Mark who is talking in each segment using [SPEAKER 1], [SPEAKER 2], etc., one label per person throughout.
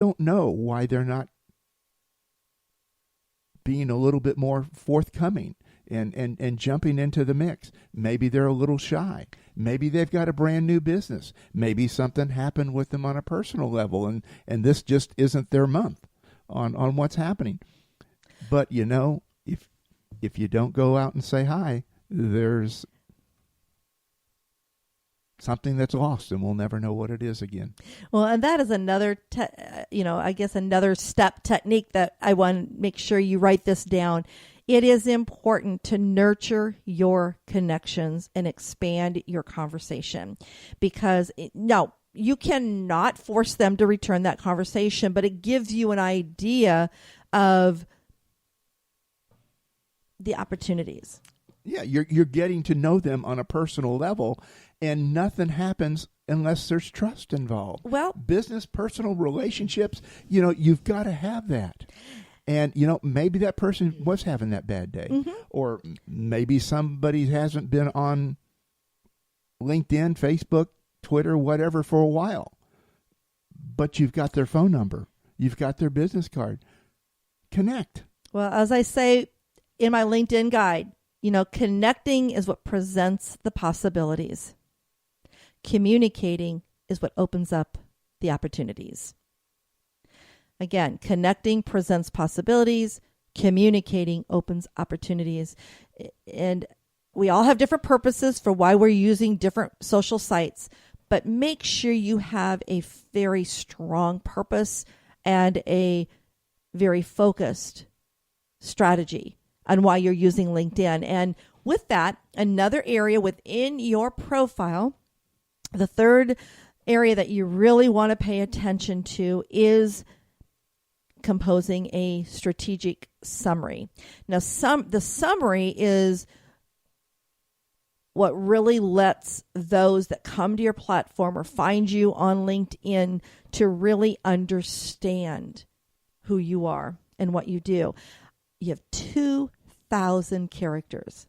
[SPEAKER 1] don't know why they're not being a little bit more forthcoming and jumping into the mix. Maybe they're a little shy. Maybe they've got a brand new business. Maybe something happened with them on a personal level, and this just isn't their month on what's happening. But, if you don't go out and say hi, there's something that's lost, and we'll never know what it is again.
[SPEAKER 2] Well, and that is another, another step technique that I want to make sure you write this down. It is important to nurture your connections and expand your conversation, because you cannot force them to return that conversation, but it gives you an idea of the opportunities.
[SPEAKER 1] Yeah, you're getting to know them on a personal level, and nothing happens unless there's trust involved.
[SPEAKER 2] Well,
[SPEAKER 1] business, personal relationships, you've got to have that. And, maybe that person was having that bad day.
[SPEAKER 2] Mm-hmm.
[SPEAKER 1] Or maybe somebody hasn't been on LinkedIn, Facebook, Twitter, whatever for a while. But you've got their phone number. You've got their business card. Connect.
[SPEAKER 2] Well, as I say in my LinkedIn guide, connecting is what presents the possibilities. Communicating is what opens up the opportunities. Again, connecting presents possibilities. Communicating opens opportunities. And we all have different purposes for why we're using different social sites, but make sure you have a very strong purpose and a very focused strategy on why you're using LinkedIn. And with that, another area within your profile, the third area that you really want to pay attention to is composing a strategic summary. Now, the summary is what really lets those that come to your platform or find you on LinkedIn to really understand who you are and what you do. You have 2,000 characters.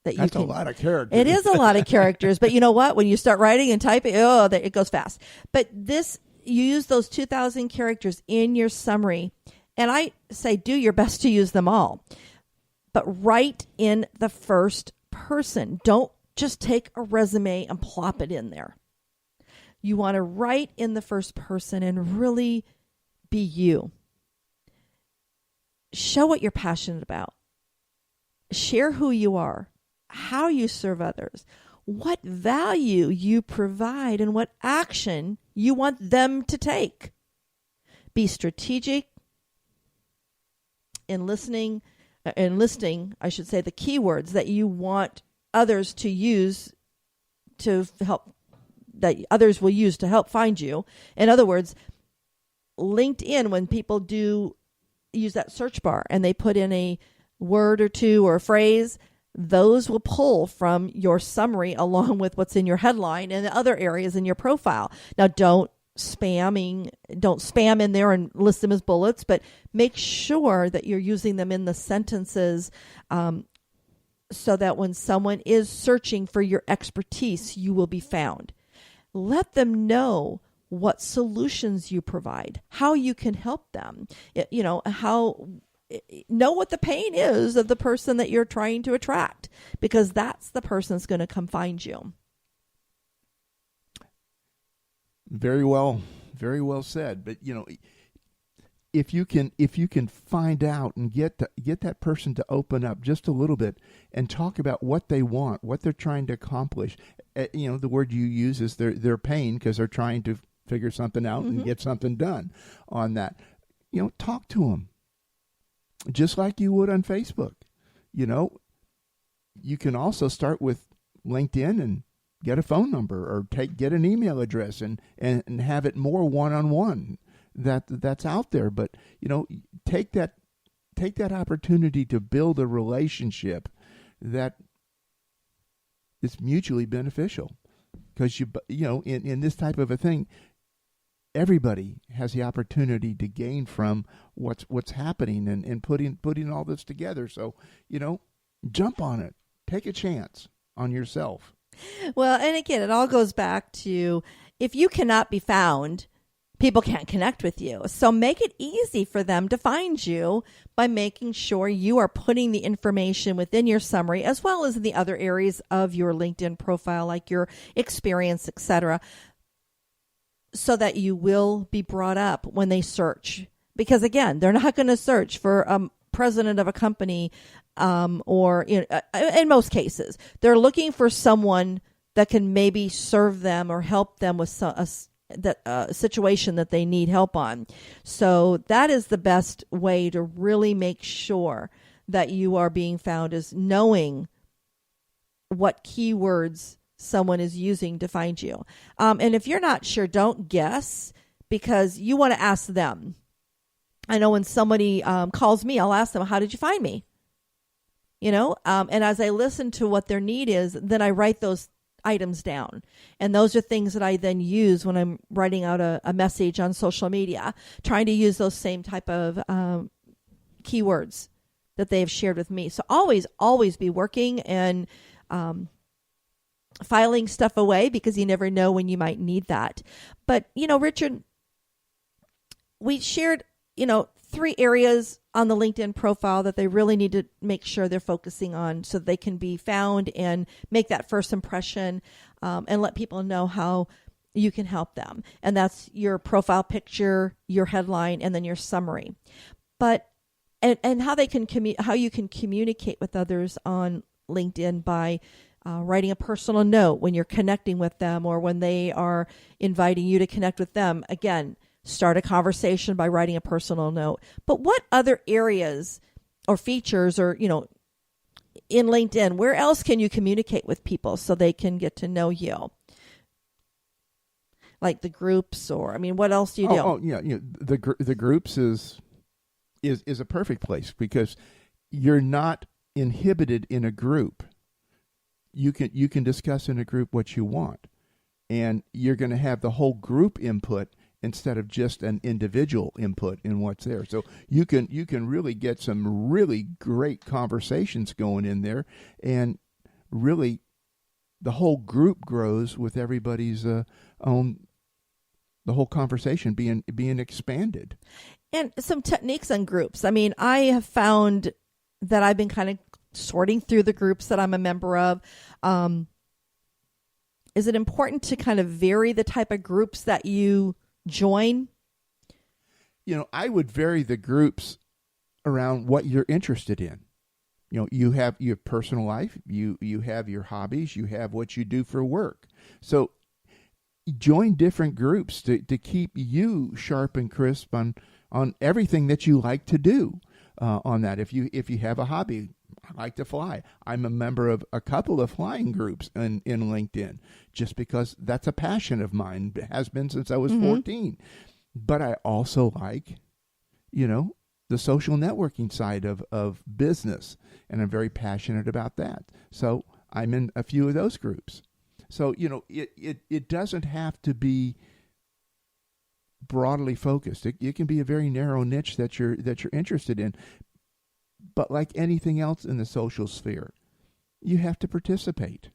[SPEAKER 1] That's a lot of characters.
[SPEAKER 2] It is a lot of characters, but you know what? When you start writing and typing, it goes fast. But you use those 2,000 characters in your summary, and I say do your best to use them all. But write in the first person. Don't just take a resume and plop it in there. You want to write in the first person and really be you. Show what you're passionate about. Share who you are, how you serve others, what value you provide, and what action you want them to take. Be strategic in listing, I should say, the keywords that you want others to use to help, that others will use to help find you. In other words, LinkedIn, when people do use that search bar and they put in a word or two or a phrase, those will pull from your summary along with what's in your headline and the other areas in your profile. Now, don't spam in there and list them as bullets, but make sure that you're using them in the sentences so that when someone is searching for your expertise, you will be found. Let them know what solutions you provide, how you can help them, know what the pain is of the person that you're trying to attract, because that's the person that's going to come find you.
[SPEAKER 1] Very well said. But if you can find out and get that person to open up just a little bit and talk about what they want, what they're trying to accomplish. The word you use is their pain, because they're trying to figure something out and get something done on that. Talk to them just like you would on Facebook. You can also start with LinkedIn and get a phone number, or get an email address and have it more one-on-one that's out there. But, take that opportunity to build a relationship that is mutually beneficial, because in this type of a thing, everybody has the opportunity to gain from what's happening and putting all this together. So, jump on it. Take a chance on yourself.
[SPEAKER 2] Well, and again, it all goes back to, if you cannot be found, people can't connect with you. So make it easy for them to find you by making sure you are putting the information within your summary as well as in the other areas of your LinkedIn profile, like your experience, etc., so that you will be brought up when they search. Because again, they're not going to search for a president of a company, or in most cases, they're looking for someone that can maybe serve them or help them with a situation that they need help on. So that is the best way to really make sure that you are being found, is knowing what keywords someone is using to find you. And if you're not sure, don't guess, because you want to ask them. I know when somebody calls me, I'll ask them, how did you find me? And as I listen to what their need is, then I write those items down. And those are things that I then use when I'm writing out a message on social media, trying to use those same type of keywords that they have shared with me. So always be working and filing stuff away, because you never know when you might need that. But, Richard, we shared, 3 areas on the LinkedIn profile that they really need to make sure they're focusing on so they can be found and make that first impression, and let people know how you can help them. And that's your profile picture, your headline, and then your summary. But and how they can how you can communicate with others on LinkedIn by writing a personal note when you're connecting with them, or when they are inviting you to connect with them. Again, start a conversation by writing a personal note. But what other areas or features, or, in LinkedIn, where else can you communicate with people so they can get to know you? Like the groups, or, what else do you do?
[SPEAKER 1] The groups is a perfect place, because you're not inhibited in a group. You can discuss in a group what you want, and you're going to have the whole group input instead of just an individual input in what's there. So you can really get some really great conversations going in there, and really the whole group grows with everybody's the whole conversation being expanded.
[SPEAKER 2] And some techniques on groups. I have found that I've been kind of sorting through the groups that I'm a member of. Is it important to kind of vary the type of groups that you join?
[SPEAKER 1] I would vary the groups around what you're interested in. You have your personal life, you have your hobbies, you have what you do for work. So join different groups to keep you sharp and crisp on everything that you like to do on that. If you have a hobby, I like to fly. I'm a member of a couple of flying groups in LinkedIn, just because that's a passion of mine. It has been since I was 14. But I also like, the social networking side of business, and I'm very passionate about that. So I'm in a few of those groups. So, it doesn't have to be broadly focused. It can be a very narrow niche that you're interested in. But like anything else in the social sphere, you have to participate.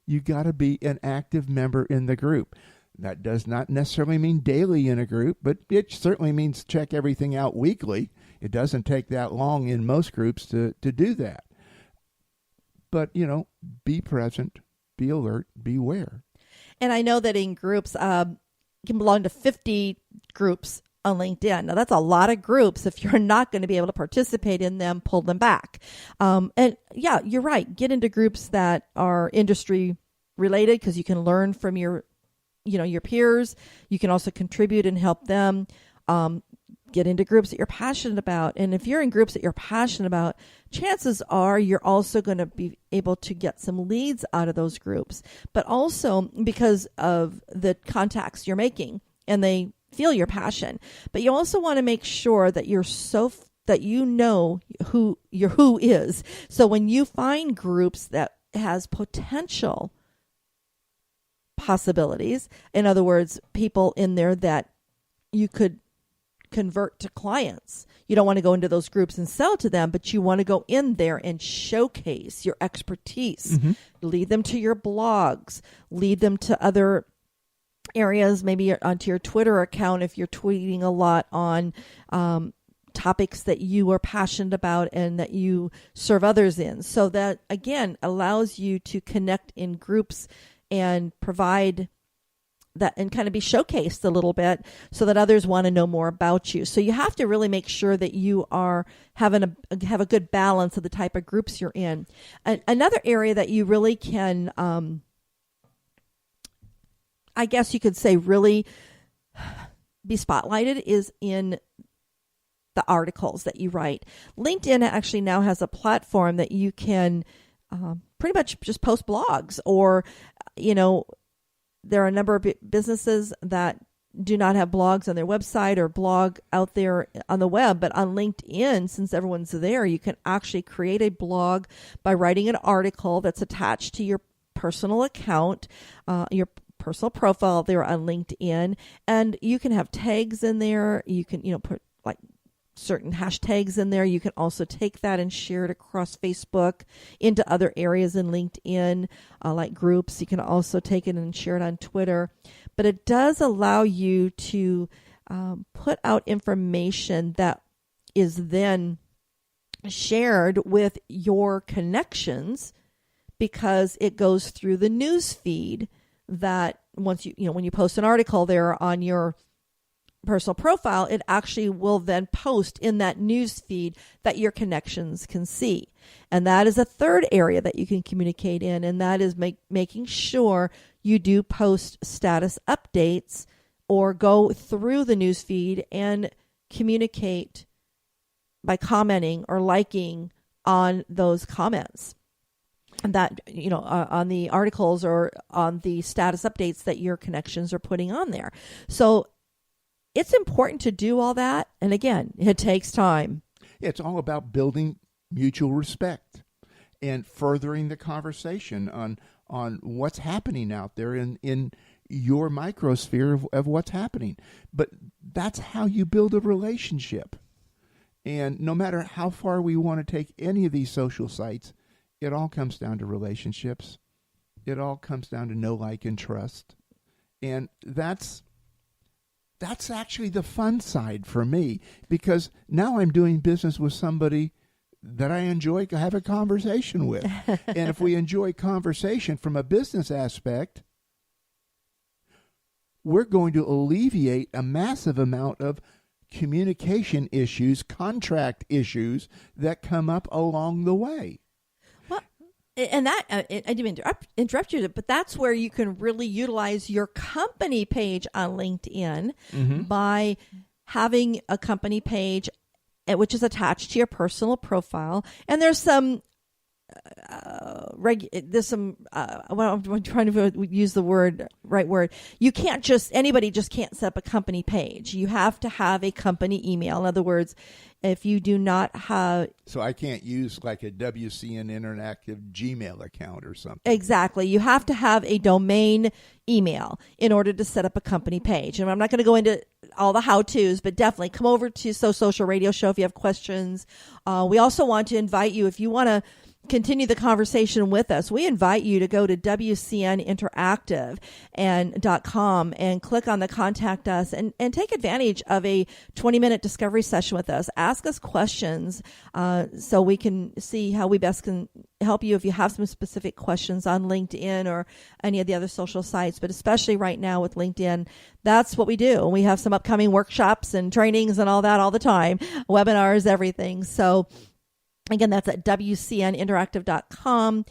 [SPEAKER 1] You got to be an active member in the group. That does not necessarily mean daily in a group, but it certainly means check everything out weekly. It doesn't take that long in most groups to do that. But, be present, be alert, be aware. And
[SPEAKER 2] I know that in groups, you can belong to 50 groups on LinkedIn. Now, that's a lot of groups. If you're not going to be able to participate in them, pull them back. And yeah, you're right. Get into groups that are industry related, because you can learn from your peers. You can also contribute and help them. Get into groups that you're passionate about. And if you're in groups that you're passionate about, chances are you're also going to be able to get some leads out of those groups, but also because of the contacts you're making, and they feel your passion. But you also want to make sure that that you know who your who is. So when you find groups that has potential possibilities, in other words, people in there that you could convert to clients. You don't want to go into those groups and sell to them, but you want to go in there and showcase your expertise. Lead them to your blogs, lead them to other areas, maybe onto your Twitter account if you're tweeting a lot on topics that you are passionate about and that you serve others in. So that, again, allows you to connect in groups and provide that and kind of be showcased a little bit so that others want to know more about you. So you have to really make sure that you are have a good balance of the type of groups you're in. Another area that you really can, I guess you could say, really be spotlighted is in the articles that you write. LinkedIn actually now has a platform that you can pretty much just post blogs, or, there are a number of businesses that do not have blogs on their website or blog out there on the web, but on LinkedIn, since everyone's there, you can actually create a blog by writing an article that's attached to your personal account, your personal profile there on LinkedIn, and you can have tags in there. You can, put like certain hashtags in there. You can also take that and share it across Facebook into other areas in LinkedIn, like groups. You can also take it and share it on Twitter. But it does allow you to put out information that is then shared with your connections, because it goes through the news feed that once when you post an article there on your personal profile, it actually will then post in that news feed that your connections can see. And that is a third area that you can communicate in, and that is making sure you do post status updates or go through the news feed and communicate by commenting or liking on those comments. And that, on the articles or on the status updates that your connections are putting on there. So it's important to do all that. And again, it takes time.
[SPEAKER 1] It's all about building mutual respect and furthering the conversation on what's happening out there in your microsphere of what's happening. But that's how you build a relationship. And no matter how far we want to take any of these social sites, it all comes down to relationships. It all comes down to know, like, and trust. And that's actually the fun side for me, because now I'm doing business with somebody that I enjoy to have a conversation with. And if we enjoy conversation from a business aspect, we're going to alleviate a massive amount of communication issues, contract issues that come up along the way.
[SPEAKER 2] And that, I didn't interrupt you, but that's where you can really utilize your company page on LinkedIn by having a company page which is attached to your personal profile. And there's some, I'm trying to use the right word. You can't anybody just can't set up a company page. You have to have a company email. In other words, if you do not have...
[SPEAKER 1] So I can't use like a WCN Interactive Gmail account or something.
[SPEAKER 2] Exactly. You have to have a domain email in order to set up a company page. And I'm not going to go into all the how-tos, but definitely come over to So Social Radio Show if you have questions. We also want to invite you, if you want to continue the conversation with us, we invite you to go to WCNinteractive.com and click on the Contact Us and take advantage of a 20-minute discovery session with us. Ask us questions so we can see how we best can help you if you have some specific questions on LinkedIn or any of the other social sites, but especially right now with LinkedIn, that's what we do. And we have some upcoming workshops and trainings and all that all the time, webinars, everything. So again, that's at WCNinteractive.com,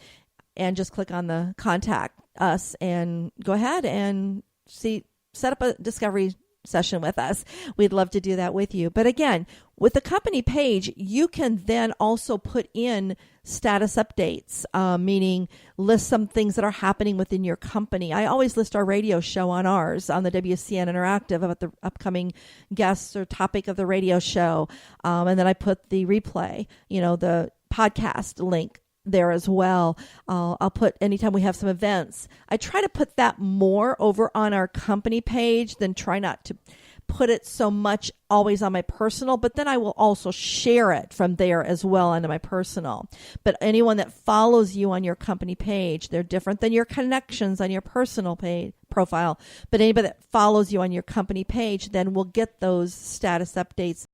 [SPEAKER 2] and just click on the Contact Us and go ahead and set up a discovery session with us. We'd love to do that with you. But again, with the company page, you can then also put in status updates, meaning list some things that are happening within your company. I always list our radio show on the WCN Interactive, about the upcoming guests or topic of the radio show. And then I put the replay, the podcast link there as well. I'll put anytime we have some events. I try to put that more over on our company page than try not to put it so much always on my personal, but then I will also share it from there as well onto my personal. But anyone that follows you on your company page, they're different than your connections on your personal page profile. But anybody that follows you on your company page then will get those status updates